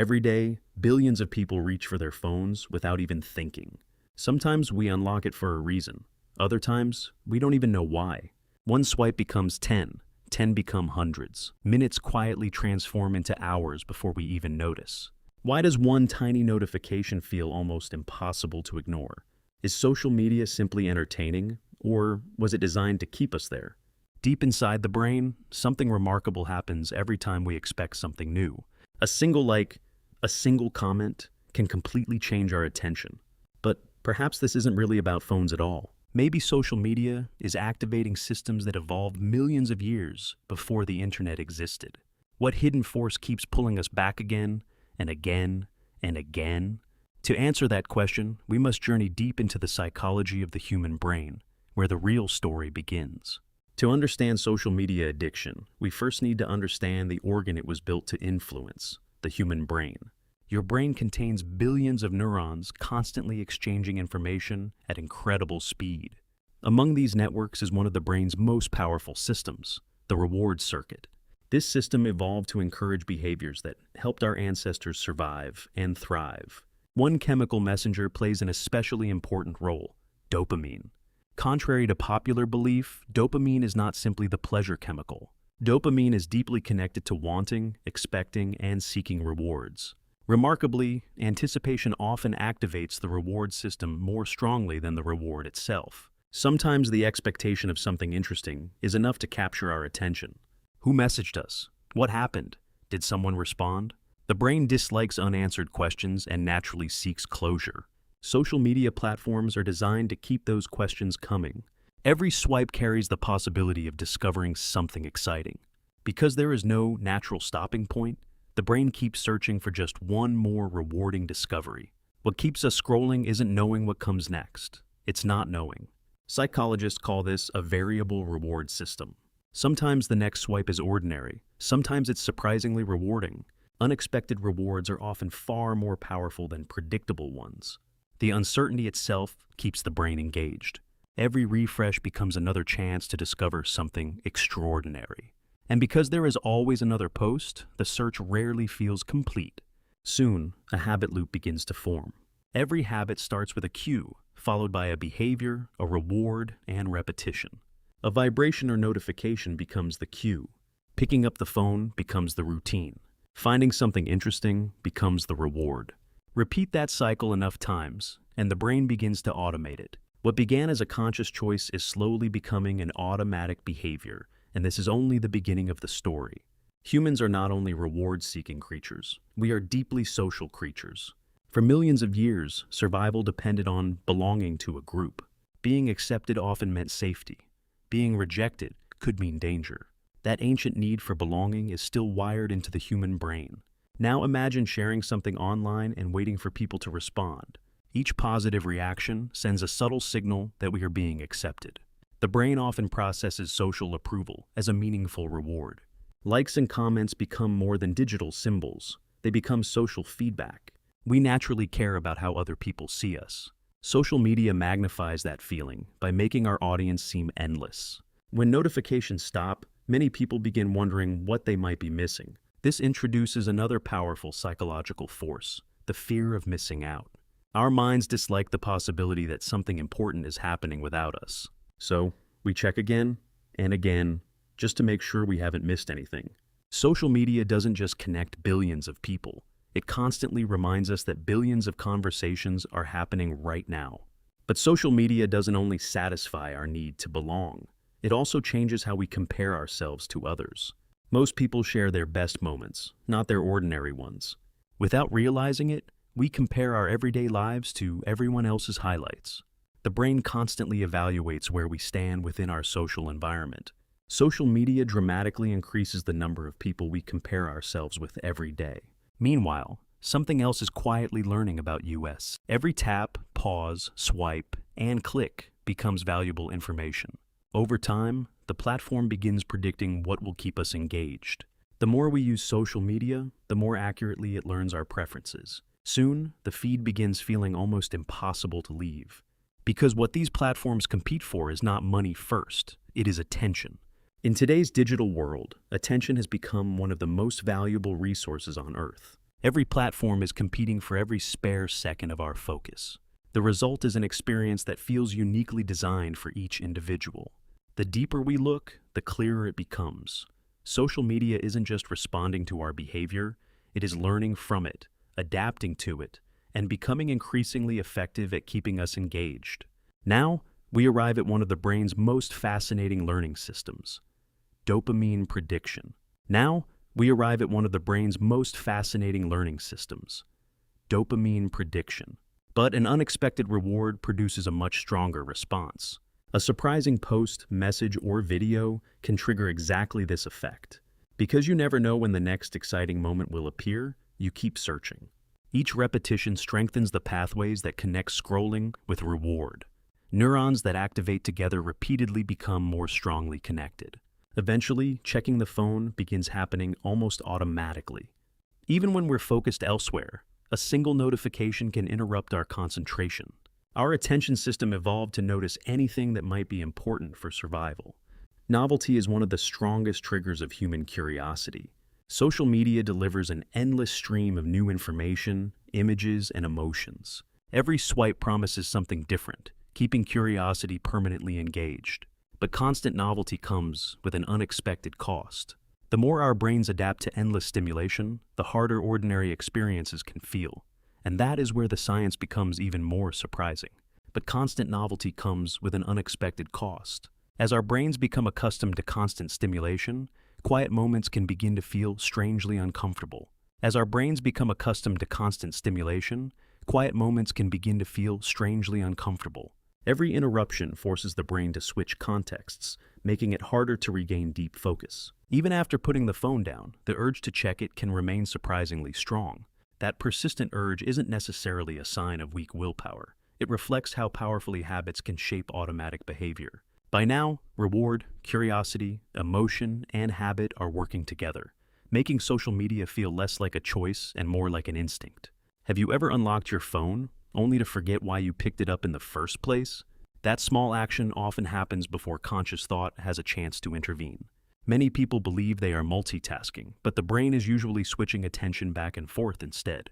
Every day, billions of people reach for their phones without even thinking. Sometimes we unlock it for a reason. Other times, we don't even know why. One swipe becomes 10, 10 become hundreds. Minutes quietly transform into hours before we even notice. Why does one tiny notification feel almost impossible to ignore? Is social media simply entertaining, or was it designed to keep us there? Deep inside the brain, something remarkable happens every time we expect something new. A single like, a single comment can completely change our attention. But perhaps this isn't really about phones at all. Maybe social media is activating systems that evolved millions of years before the internet existed. What hidden force keeps pulling us back again and again and again? To answer that question, we must journey deep into the psychology of the human brain, where the real story begins. To understand social media addiction, we first need to understand the organ it was built to influence, the human brain. Your brain contains billions of neurons constantly exchanging information at incredible speed. Among these networks is one of the brain's most powerful systems, the reward circuit. This system evolved to encourage behaviors that helped our ancestors survive and thrive. One chemical messenger plays an especially important role: dopamine. Contrary to popular belief, dopamine is not simply the pleasure chemical. Dopamine is deeply connected to wanting, expecting, and seeking rewards. Remarkably, anticipation often activates the reward system more strongly than the reward itself. Sometimes the expectation of something interesting is enough to capture our attention. Who messaged us? What happened? Did someone respond? The brain dislikes unanswered questions and naturally seeks closure. Social media platforms are designed to keep those questions coming. Every swipe carries the possibility of discovering something exciting. Because there is no natural stopping point, the brain keeps searching for just one more rewarding discovery. What keeps us scrolling isn't knowing what comes next. It's not knowing. Psychologists call this a variable reward system. Sometimes the next swipe is ordinary. Sometimes it's surprisingly rewarding. Unexpected rewards are often far more powerful than predictable ones. The uncertainty itself keeps the brain engaged. Every refresh becomes another chance to discover something extraordinary. And because there is always another post, the search rarely feels complete. Soon, a habit loop begins to form. Every habit starts with a cue, followed by a behavior, a reward, and repetition. A vibration or notification becomes the cue. Picking up the phone becomes the routine. Finding something interesting becomes the reward. Repeat that cycle enough times, and the brain begins to automate it. What began as a conscious choice is slowly becoming an automatic behavior, and this is only the beginning of the story. Humans are not only reward-seeking creatures, we are deeply social creatures. For millions of years, survival depended on belonging to a group. Being accepted often meant safety. Being rejected could mean danger. That ancient need for belonging is still wired into the human brain. Now imagine sharing something online and waiting for people to respond. Each positive reaction sends a subtle signal that we are being accepted. The brain often processes social approval as a meaningful reward. Likes and comments become more than digital symbols. They become social feedback. We naturally care about how other people see us. Social media magnifies that feeling by making our audience seem endless. When notifications stop, many people begin wondering what they might be missing. This introduces another powerful psychological force: the fear of missing out. Our minds dislike the possibility that something important is happening without us. So, we check again and again just to make sure we haven't missed anything. Social media doesn't just connect billions of people. It constantly reminds us that billions of conversations are happening right now. But social media doesn't only satisfy our need to belong. It also changes how we compare ourselves to others. Most people share their best moments, not their ordinary ones. Without realizing it, we compare our everyday lives to everyone else's highlights. The brain constantly evaluates where we stand within our social environment. Social media dramatically increases the number of people we compare ourselves with every day. Meanwhile, something else is quietly learning about us. Every tap, pause, swipe, and click becomes valuable information. Over time, the platform begins predicting what will keep us engaged. The more we use social media, the more accurately it learns our preferences. Soon, the feed begins feeling almost impossible to leave. Because what these platforms compete for is not money first, it is attention. In today's digital world, attention has become one of the most valuable resources on Earth. Every platform is competing for every spare second of our focus. The result is an experience that feels uniquely designed for each individual. The deeper we look, the clearer it becomes. Social media isn't just responding to our behavior, it is learning from it, adapting to it, and becoming increasingly effective at keeping us engaged. Now, we arrive at one of the brain's most fascinating learning systems, dopamine prediction. Now, we arrive at one of the brain's most fascinating learning systems, dopamine prediction. But an unexpected reward produces a much stronger response. A surprising post, message, or video can trigger exactly this effect. Because you never know when the next exciting moment will appear, you keep searching. Each repetition strengthens the pathways that connect scrolling with reward. Neurons that activate together repeatedly become more strongly connected. Eventually, checking the phone begins happening almost automatically. Even when we're focused elsewhere, a single notification can interrupt our concentration. Our attention system evolved to notice anything that might be important for survival. Novelty is one of the strongest triggers of human curiosity. Social media delivers an endless stream of new information, images, and emotions. Every swipe promises something different, keeping curiosity permanently engaged. But constant novelty comes with an unexpected cost. The more our brains adapt to endless stimulation, the harder ordinary experiences can feel. And that is where the science becomes even more surprising. But constant novelty comes with an unexpected cost. As our brains become accustomed to constant stimulation, quiet moments can begin to feel strangely uncomfortable. As our brains become accustomed to constant stimulation, quiet moments can begin to feel strangely uncomfortable. Every interruption forces the brain to switch contexts, making it harder to regain deep focus. Even after putting the phone down, the urge to check it can remain surprisingly strong. That persistent urge isn't necessarily a sign of weak willpower. It reflects how powerfully habits can shape automatic behavior. By now, reward, curiosity, emotion, and habit are working together, making social media feel less like a choice and more like an instinct. Have you ever unlocked your phone, only to forget why you picked it up in the first place? That small action often happens before conscious thought has a chance to intervene. Many people believe they are multitasking, but the brain is usually switching attention back and forth instead.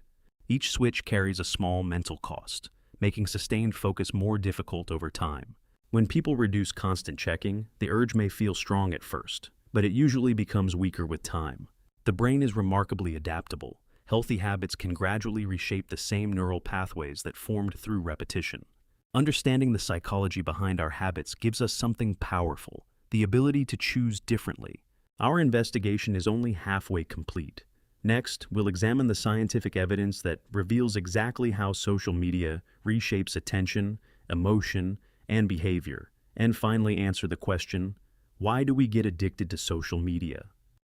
Each switch carries a small mental cost, making sustained focus more difficult over time. When people reduce constant checking, the urge may feel strong at first, but it usually becomes weaker with time. The brain is remarkably adaptable. Healthy habits can gradually reshape the same neural pathways that formed through repetition. Understanding the psychology behind our habits gives us something powerful, the ability to choose differently. Our investigation is only halfway complete. Next, we'll examine the scientific evidence that reveals exactly how social media reshapes attention, emotion, and behavior, and finally answer the question, why do we get addicted to social media?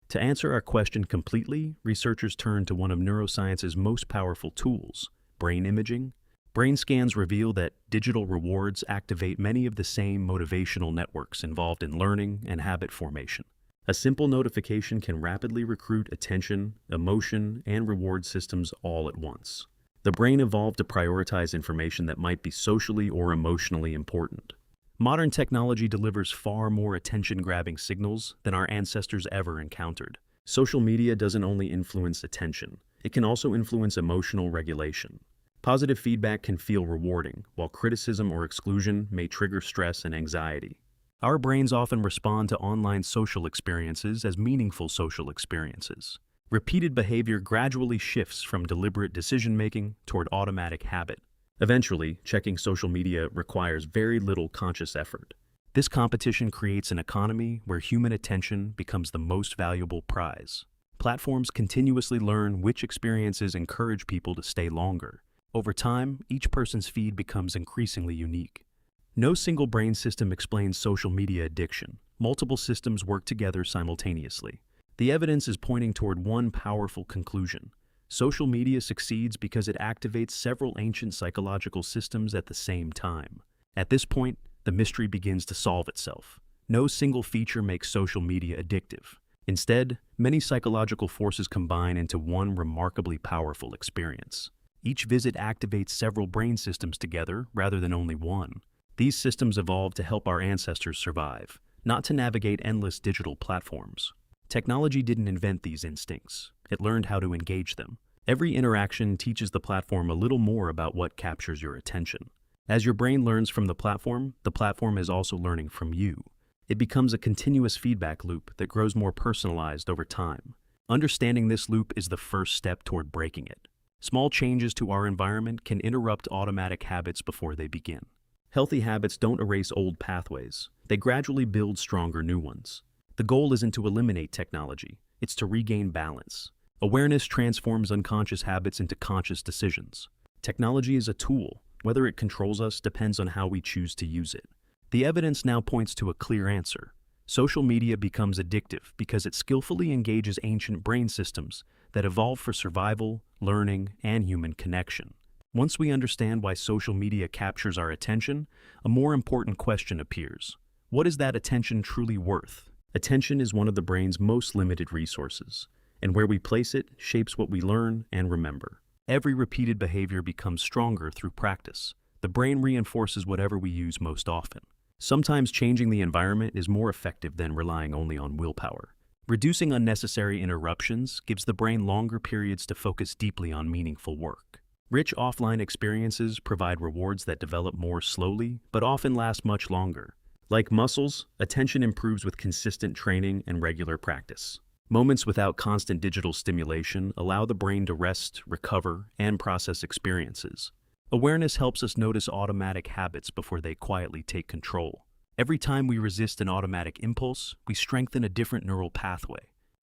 To answer our question completely, researchers turn to one of neuroscience's most powerful tools, brain imaging. Brain scans reveal that digital rewards activate many of the same motivational networks involved in learning and habit formation. A simple notification can rapidly recruit attention, emotion, and reward systems all at once. The brain evolved to prioritize information that might be socially or emotionally important. Modern technology delivers far more attention-grabbing signals than our ancestors ever encountered. Social media doesn't only influence attention, it can also influence emotional regulation. Positive feedback can feel rewarding, while criticism or exclusion may trigger stress and anxiety. Our brains often respond to online social experiences as meaningful social experiences. Repeated behavior gradually shifts from deliberate decision-making toward automatic habit. Eventually, checking social media requires very little conscious effort. This competition creates an economy where human attention becomes the most valuable prize. Platforms continuously learn which experiences encourage people to stay longer. Over time, each person's feed becomes increasingly unique. No single brain system explains social media addiction. Multiple systems work together simultaneously. The evidence is pointing toward one powerful conclusion. Social media succeeds because it activates several ancient psychological systems at the same time. At this point, the mystery begins to solve itself. No single feature makes social media addictive. Instead, many psychological forces combine into one remarkably powerful experience. Each visit activates several brain systems together rather than only one. These systems evolved to help our ancestors survive, not to navigate endless digital platforms. Technology didn't invent these instincts. It learned how to engage them. Every interaction teaches the platform a little more about what captures your attention. As your brain learns from the platform is also learning from you. It becomes a continuous feedback loop that grows more personalized over time. Understanding this loop is the first step toward breaking it. Small changes to our environment can interrupt automatic habits before they begin. Healthy habits don't erase old pathways. They gradually build stronger new ones. The goal isn't to eliminate technology, it's to regain balance. Awareness transforms unconscious habits into conscious decisions. Technology is a tool. Whether it controls us depends on how we choose to use it. The evidence now points to a clear answer. Social media becomes addictive because it skillfully engages ancient brain systems that evolved for survival, learning, and human connection. Once we understand why social media captures our attention, a more important question appears. What is that attention truly worth? Attention is one of the brain's most limited resources, and where we place it shapes what we learn and remember. Every repeated behavior becomes stronger through practice. The brain reinforces whatever we use most often. Sometimes changing the environment is more effective than relying only on willpower. Reducing unnecessary interruptions gives the brain longer periods to focus deeply on meaningful work. Rich offline experiences provide rewards that develop more slowly, but often last much longer. Like muscles, attention improves with consistent training and regular practice. Moments without constant digital stimulation allow the brain to rest, recover, and process experiences. Awareness helps us notice automatic habits before they quietly take control. Every time we resist an automatic impulse, we strengthen a different neural pathway.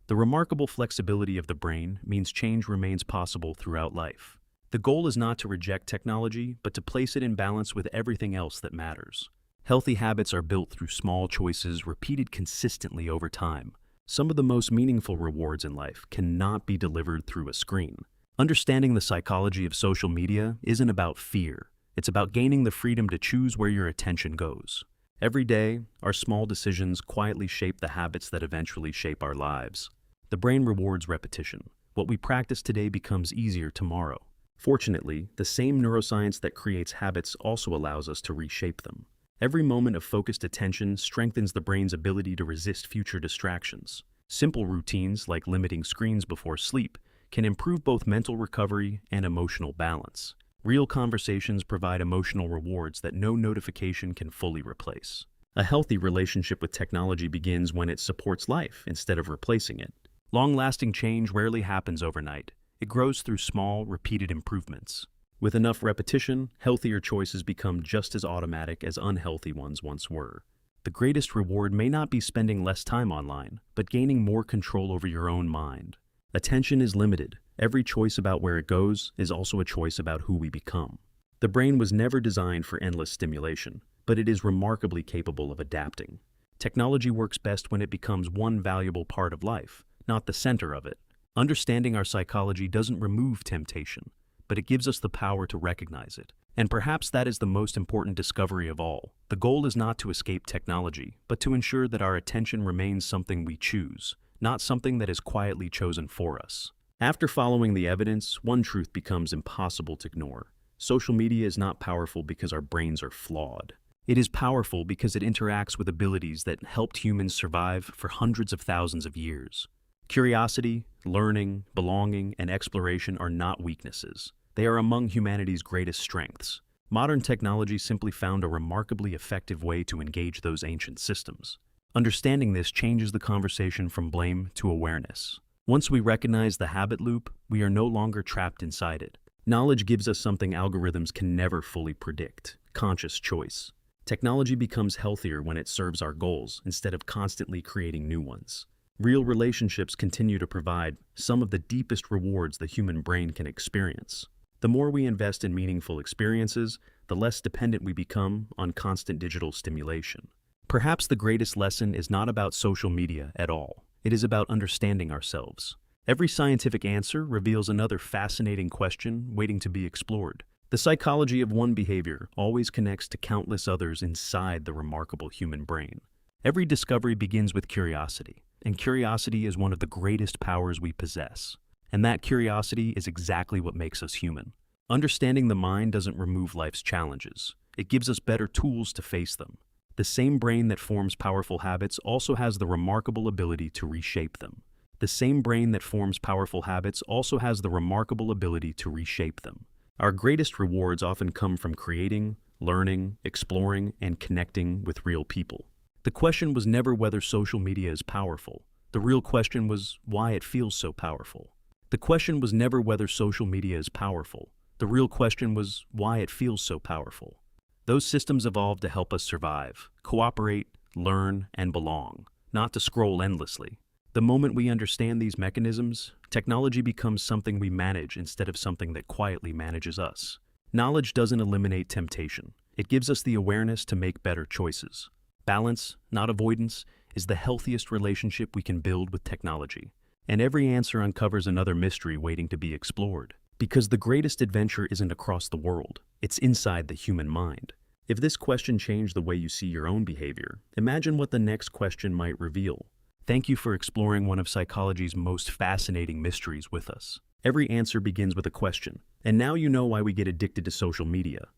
The remarkable flexibility of the brain means change remains possible throughout life. The goal is not to reject technology, but to place it in balance with everything else that matters. Healthy habits are built through small choices repeated consistently over time. Some of the most meaningful rewards in life cannot be delivered through a screen. Understanding the psychology of social media isn't about fear. It's about gaining the freedom to choose where your attention goes. Every day, our small decisions quietly shape the habits that eventually shape our lives. The brain rewards repetition. What we practice today becomes easier tomorrow. Fortunately, the same neuroscience that creates habits also allows us to reshape them. Every moment of focused attention strengthens the brain's ability to resist future distractions. Simple routines like limiting screens before sleep can improve both mental recovery and emotional balance. Real conversations provide emotional rewards that no notification can fully replace. A healthy relationship with technology begins when it supports life instead of replacing it. Long-lasting change rarely happens overnight. It grows through small, repeated improvements. With enough repetition, healthier choices become just as automatic as unhealthy ones once were. The greatest reward may not be spending less time online, but gaining more control over your own mind. Attention is limited. Every choice about where it goes is also a choice about who we become. The brain was never designed for endless stimulation, but it is remarkably capable of adapting. Technology works best when it becomes one valuable part of life, not the center of it. Understanding our psychology doesn't remove temptation, but it gives us the power to recognize it. And perhaps that is the most important discovery of all. The goal is not to escape technology, but to ensure that our attention remains something we choose, not something that is quietly chosen for us. After following the evidence, one truth becomes impossible to ignore. Social media is not powerful because our brains are flawed. It is powerful because it interacts with abilities that helped humans survive for hundreds of thousands of years. Curiosity, learning, belonging, and exploration are not weaknesses. They are among humanity's greatest strengths. Modern technology simply found a remarkably effective way to engage those ancient systems. Understanding this changes the conversation from blame to awareness. Once we recognize the habit loop, we are no longer trapped inside it. Knowledge gives us something algorithms can never fully predict: conscious choice. Technology becomes healthier when it serves our goals instead of constantly creating new ones. Real relationships continue to provide some of the deepest rewards the human brain can experience. The more we invest in meaningful experiences, the less dependent we become on constant digital stimulation. Perhaps the greatest lesson is not about social media at all. It is about understanding ourselves. Every scientific answer reveals another fascinating question waiting to be explored. The psychology of one behavior always connects to countless others inside the remarkable human brain. Every discovery begins with curiosity, and curiosity is one of the greatest powers we possess. And that curiosity is exactly what makes us human. Understanding the mind doesn't remove life's challenges. It gives us better tools to face them. The same brain that forms powerful habits also has the remarkable ability to reshape them. The same brain that forms powerful habits also has the remarkable ability to reshape them. Our greatest rewards often come from creating, learning, exploring, and connecting with real people. The question was never whether social media is powerful. The real question was why it feels so powerful. The question was never whether social media is powerful. The real question was why it feels so powerful. Those systems evolved to help us survive, cooperate, learn, and belong, not to scroll endlessly. The moment we understand these mechanisms, technology becomes something we manage instead of something that quietly manages us. Knowledge doesn't eliminate temptation. It gives us the awareness to make better choices. Balance, not avoidance, is the healthiest relationship we can build with technology. And every answer uncovers another mystery waiting to be explored. Because the greatest adventure isn't across the world, it's inside the human mind. If this question changed the way you see your own behavior, imagine what the next question might reveal. Thank you for exploring one of psychology's most fascinating mysteries with us. Every answer begins with a question, and now you know why we get addicted to social media.